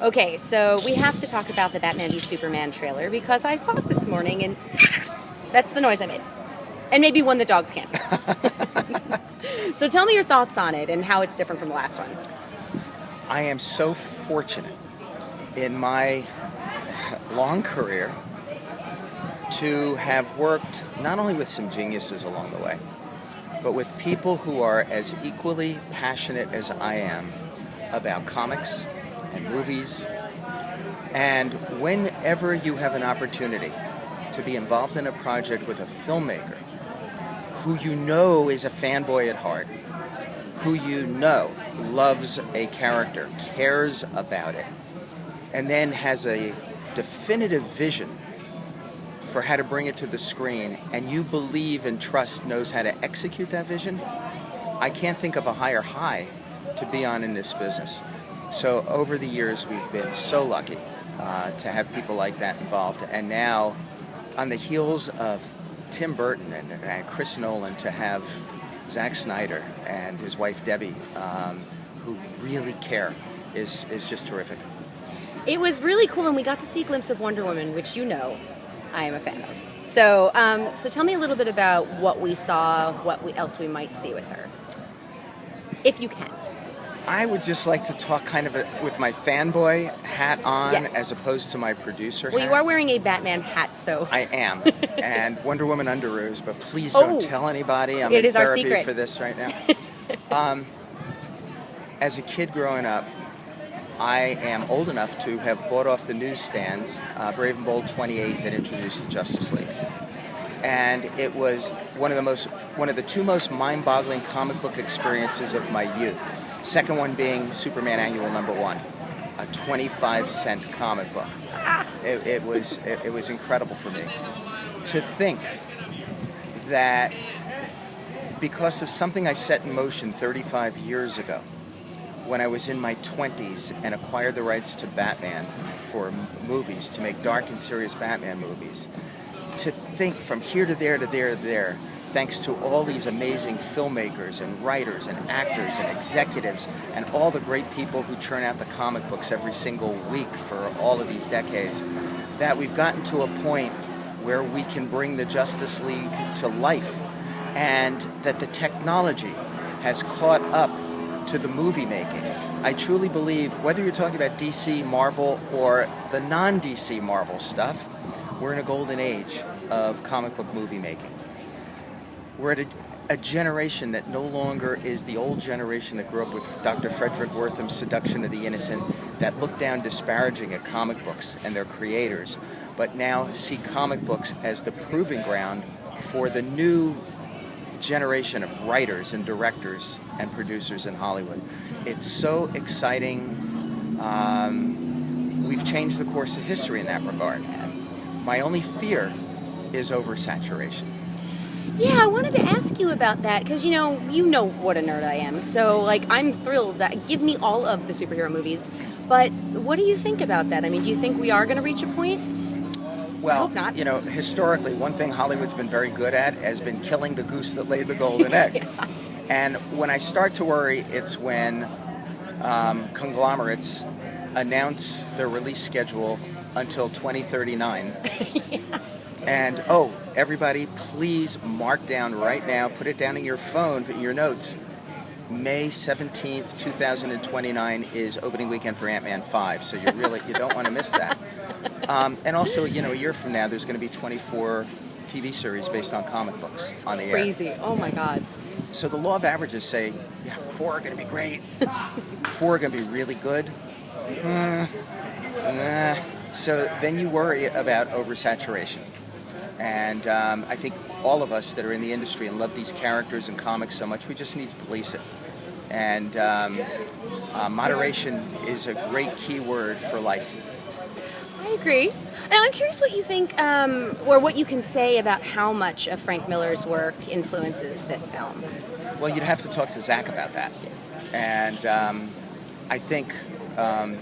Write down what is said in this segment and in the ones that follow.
Okay, so we have to talk about the Batman v Superman trailer because I saw it this morning and that's the noise I made. And maybe one the dogs can't hear. So tell me your thoughts on it and how it's different from the last one. I am so fortunate in my long career to have worked not only with some geniuses along the way, but with people who are as equally passionate as I am about comics and movies. And whenever you have an opportunity to be involved in a project with a filmmaker who you know is a fanboy at heart, who you know loves a character, cares about it, and then has a definitive vision for how to bring it to the screen, and you believe and trust knows how to execute that vision, I can't think of a higher high to be on in this business. So over the years, we've been so lucky to have people like that involved. And now, on the heels of Tim Burton and Chris Nolan, to have Zack Snyder and his wife Debbie, who really care, is just terrific. It was really cool, and we got to see a glimpse of Wonder Woman, which you know I am a fan of. So so tell me a little bit about what we saw, else we might see with her, if you can. I would just like to talk kind of with my fanboy hat on, yes, as opposed to my producer hat. Well, you are wearing a Batman hat, so... I am. And Wonder Woman underoos, but please don't tell anybody. I'm in therapy for this right now. As a kid growing up, I am old enough to have bought off the newsstands Brave and Bold 28 that introduced the Justice League. And it was one of the two most mind-boggling comic book experiences of my youth. Second one being Superman Annual #1, a 25-cent comic book. It was incredible for me to think that because of something I set in motion 35 years ago, when I was in my 20s and acquired the rights to Batman for movies, to make dark and serious Batman movies, to think from here to there to there to there, thanks to all these amazing filmmakers and writers and actors and executives and all the great people who churn out the comic books every single week for all of these decades, that we've gotten to a point where we can bring the Justice League to life, and that the technology has caught up to the movie making. I truly believe, whether you're talking about DC, Marvel, or the non-DC Marvel stuff, we're in a golden age of comic book movie making. We're at a generation that no longer is the old generation that grew up with Dr. Frederick Wertham's Seduction of the Innocent, that looked down disparaging at comic books and their creators, but now see comic books as the proving ground for the new generation of writers and directors and producers in Hollywood. It's so exciting. We've changed the course of history in that regard. My only fear is oversaturation. Yeah, I wanted to ask you about that because you know what a nerd I am. So I'm thrilled that give me all of the superhero movies. But what do you think about that? I mean, do you think we are going to reach a point? Well, I hope not. Historically, one thing Hollywood's been very good at has been killing the goose that laid the golden egg. Yeah. And when I start to worry, it's when conglomerates announce their release schedule until 2039. Yeah. And, everybody, please mark down right now, put it down in your phone, in your notes. May 17th, 2029 is opening weekend for Ant-Man 5, so you don't want to miss that. And also, a year from now, there's going to be 24 TV series based on comic books on the air. Crazy. Oh, my God. So the law of averages say, 4 are going to be great, 4 are going to be really good. So then you worry about oversaturation. And I think all of us that are in the industry and love these characters and comics so much, we just need to police it. And moderation is a great key word for life. I agree. Now, I'm curious what you think, or what you can say about how much of Frank Miller's work influences this film. Well, you'd have to talk to Zach about that. And I think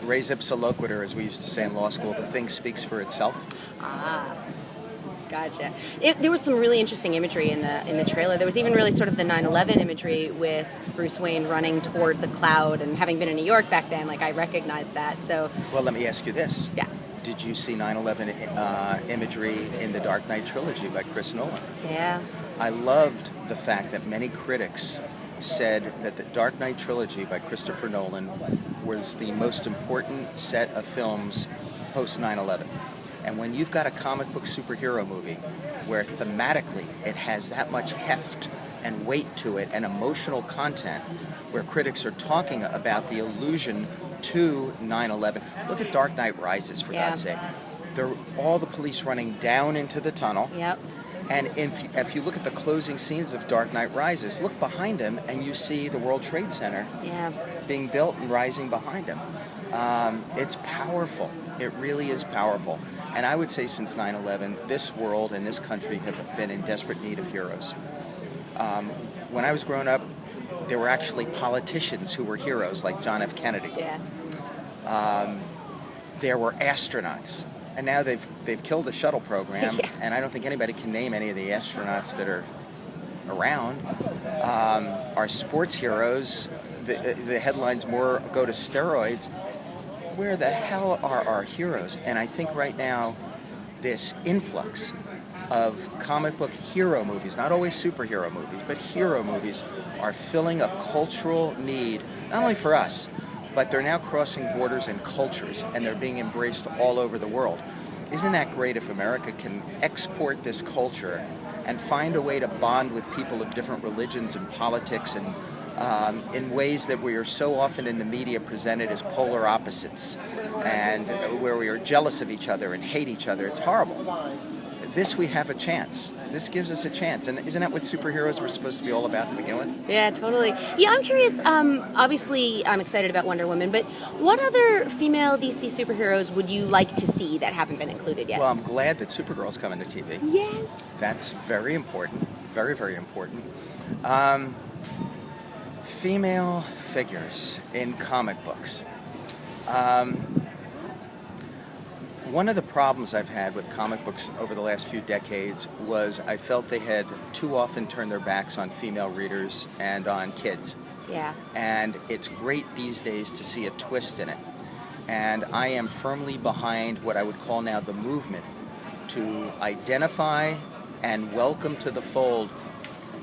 res ipsa loquitur, as we used to say in law school, the thing speaks for itself. Ah. Gotcha. There was some really interesting imagery in the trailer. There was even really sort of the 9/11 imagery with Bruce Wayne running toward the cloud, and having been in New York back then, like, I recognized that. So, well, let me ask you this. Yeah. Did you see 9/11 imagery in the Dark Knight trilogy by Chris Nolan? Yeah. I loved the fact that many critics said that the Dark Knight trilogy by Christopher Nolan was the most important set of films post 9/11. And when you've got a comic book superhero movie where thematically it has that much heft and weight to it and emotional content, where critics are talking about the allusion to 9/11. Look at Dark Knight Rises, for God's sake. They're all the police running down into the tunnel. Yep. And if you look at the closing scenes of Dark Knight Rises, look behind him and you see the World Trade Center being built and rising behind him. It's powerful. It really is powerful. And I would say since 9/11, this world and this country have been in desperate need of heroes. When I was growing up, there were actually politicians who were heroes, like John F. Kennedy. Yeah. There were astronauts. And now they've killed the shuttle program, and I don't think anybody can name any of the astronauts that are around. Our sports heroes, the headlines more go to steroids. Where the hell are our heroes? And I think right now, this influx of comic book hero movies, not always superhero movies, but hero movies, are filling a cultural need, not only for us, but they're now crossing borders and cultures, and they're being embraced all over the world. Isn't that great if America can export this culture and find a way to bond with people of different religions and politics, and in ways that we are so often in the media presented as polar opposites, and where we are jealous of each other and hate each other? It's horrible. This, we have a chance. This gives us a chance. And isn't that what superheroes were supposed to be all about to begin with? Yeah, totally. Yeah, I'm curious. Obviously, I'm excited about Wonder Woman, but what other female DC superheroes would you like to see that haven't been included yet? Well, I'm glad that Supergirl's coming to TV. Yes. That's very important. Very, very important. Female figures in comic books. One of the problems I've had with comic books over the last few decades was I felt they had too often turned their backs on female readers and on kids. Yeah. And it's great these days to see a twist in it. And I am firmly behind what I would call now the movement to identify and welcome to the fold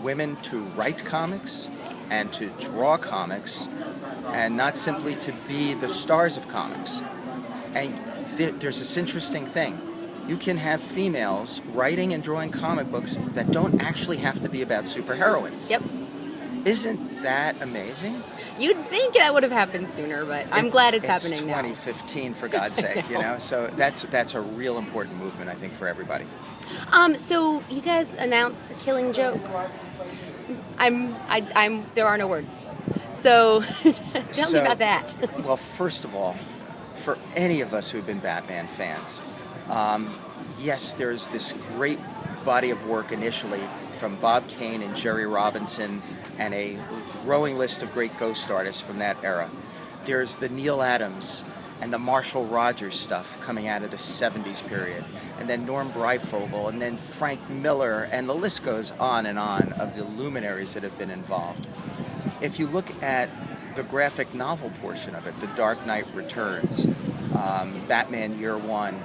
women to write comics and to draw comics, and not simply to be the stars of comics. And there's this interesting thing. You can have females writing and drawing comic books that don't actually have to be about superheroines. Yep. Isn't that amazing? You'd think that would have happened sooner, but I'm glad it's happening now. It's 2015, for God's sake, you know? So that's a real important movement, I think, for everybody. So you guys announced The Killing Joke. There are no words. So tell me about that. Well, first of all, for any of us who've been Batman fans, yes, there's this great body of work initially from Bob Kane and Jerry Robinson and a growing list of great ghost artists from that era. There's the Neil Adams and the Marshall Rogers stuff coming out of the 70s period, and then Norm Breyfogle, and then Frank Miller, and the list goes on of the luminaries that have been involved. If you look at the graphic novel portion of it, The Dark Knight Returns, Batman Year One,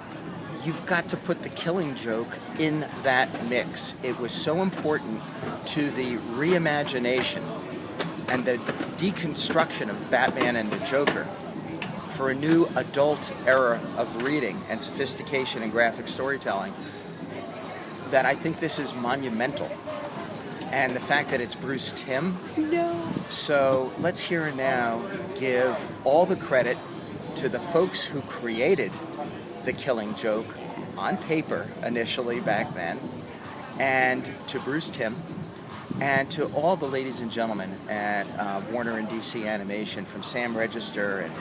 you've got to put The Killing Joke in that mix. It was so important to the reimagination and the deconstruction of Batman and the Joker for a new adult era of reading and sophistication and graphic storytelling, that I think this is monumental. And the fact that it's Bruce Timm. No. So let's here and now give all the credit to the folks who created The Killing Joke on paper initially back then, and to Bruce Timm, and to all the ladies and gentlemen at Warner and DC Animation, from Sam Register and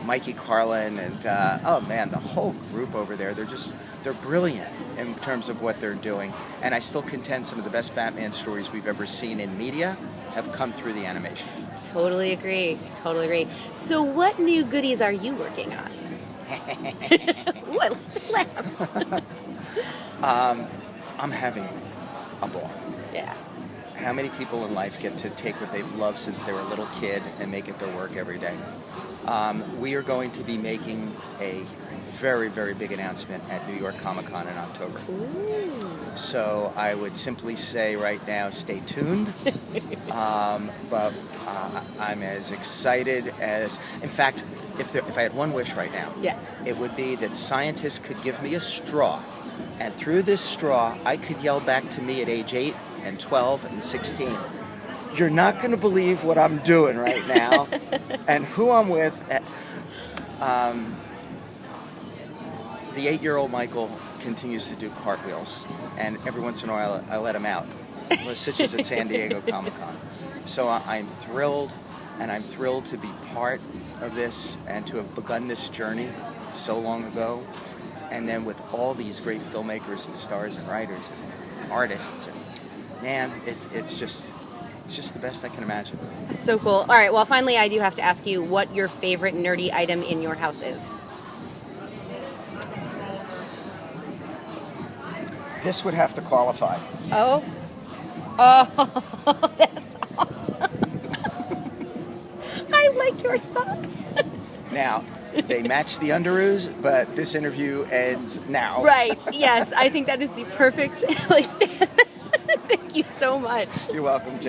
Mikey Carlin and the whole group over there. They're brilliant in terms of what they're doing, and I still contend some of the best Batman stories we've ever seen in media have come through the animation. Totally agree. So what new goodies are you working on? What? Laugh. I'm having a ball. Yeah. How many people in life get to take what they've loved since they were a little kid and make it their work every day? We are going to be making a very, very big announcement at New York Comic Con in October. Ooh. So I would simply say right now, stay tuned. But I'm as excited as, in fact, if I had one wish right now, it would be that scientists could give me a straw, and through this straw, I could yell back to me at age 8 and 12 and 16, "You're not going to believe what I'm doing right now," and who I'm with. The 8-year-old Michael continues to do cartwheels, and every once in a while I let him out, such as at San Diego Comic-Con. So I'm thrilled, and I'm thrilled to be part of this and to have begun this journey so long ago, and then with all these great filmmakers and stars and writers and artists. And man, it's just the best I can imagine. That's so cool. All right, well, finally, I do have to ask you what your favorite nerdy item in your house is. This would have to qualify. Oh, that's awesome. I like your socks. Now, they match the underoos, but this interview ends now. Right, yes. I think that is the perfect place to end. Thank you so much. You're welcome, Jenna.